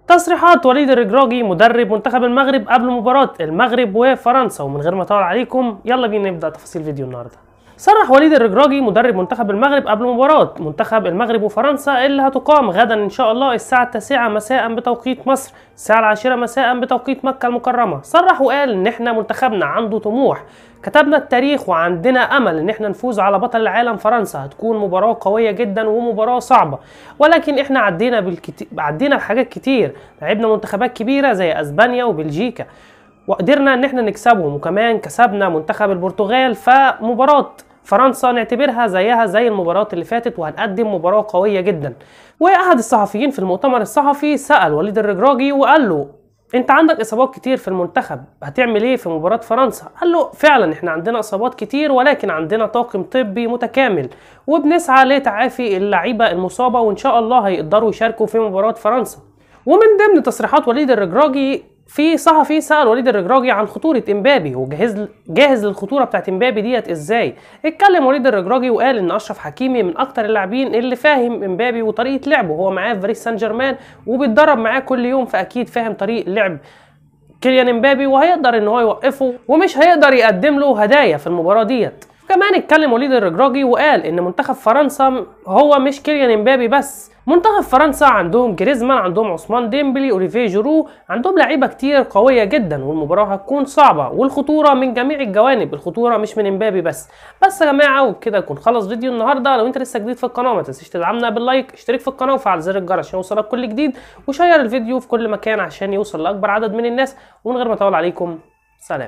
تصريحات وليد الركراكي مدرب منتخب المغرب قبل مباراة المغرب وفرنسا. ومن غير ما اطول عليكم يلا بينا نبدأ تفاصيل فيديو النهارده. صرح وليد الركراكي مدرب منتخب المغرب قبل مباراة منتخب المغرب وفرنسا اللي هتقام غدا ان شاء الله الساعة 9 مساء بتوقيت مصر، الساعة 10 مساء بتوقيت مكة المكرمة. صرح وقال ان احنا منتخبنا عنده طموح، كتبنا التاريخ وعندنا امل ان احنا نفوز على بطل العالم فرنسا. هتكون مباراة قوية جدا ومباراة صعبة، ولكن احنا عدينا بحاجات كتير. لعبنا منتخبات كبيرة زي اسبانيا وبلجيكا وقدرنا ان احنا نكسبهم، وكمان كسبنا منتخب البرتغال. فمباراة فرنسا نعتبرها زيها زي المباريات اللي فاتت وهنقدم مباراة قوية جدا. واحد الصحفيين في المؤتمر الصحفي سأل وليد الركراكي وقال له انت عندك اصابات كتير في المنتخب، هتعمل ايه في مباراة فرنسا؟ قال له فعلا احنا عندنا اصابات كتير، ولكن عندنا طاقم طبي متكامل وبنسعى لتعافي اللعيبة المصابة، وان شاء الله هيقدروا يشاركوا في مباراة فرنسا. ومن ضمن تصريحات وليد الركراكي في صحفي سأل وليد الركراكي عن خطورة امبابي وجاهز للخطورة بتاعت امبابي ديت ازاي. اتكلم وليد الركراكي وقال ان اشرف حكيمي من اكتر اللاعبين اللي فاهم امبابي وطريقة لعبه، هو معاه في باريس سان جيرمان وبيتدرب معاه كل يوم، فاكيد فاهم طريقة لعب كيليان امبابي وهيقدر ان هو يوقفه ومش هيقدر يقدم له هدايا في المباراة ديت. كمان اتكلم وليد الركراكي وقال ان منتخب فرنسا هو مش كيليان امبابي بس، منتخب فرنسا عندهم جريزمان، عندهم عثمان ديمبلي، اوليفيه جيرو، عندهم لعيبه كتير قويه جدا، والمباراه هتكون صعبه والخطوره من جميع الجوانب، الخطوره مش من امبابي بس يا جماعه. وبكده يكون خلص فيديو النهارده. لو انت لسه جديد في القناه ما تنساش تدعمنا باللايك، اشترك في القناه وفعل زر الجرس عشان يوصلك كل جديد، وشير الفيديو في كل مكان عشان يوصل لاكبر عدد من الناس. ومن غير ما اطول عليكم، سلام.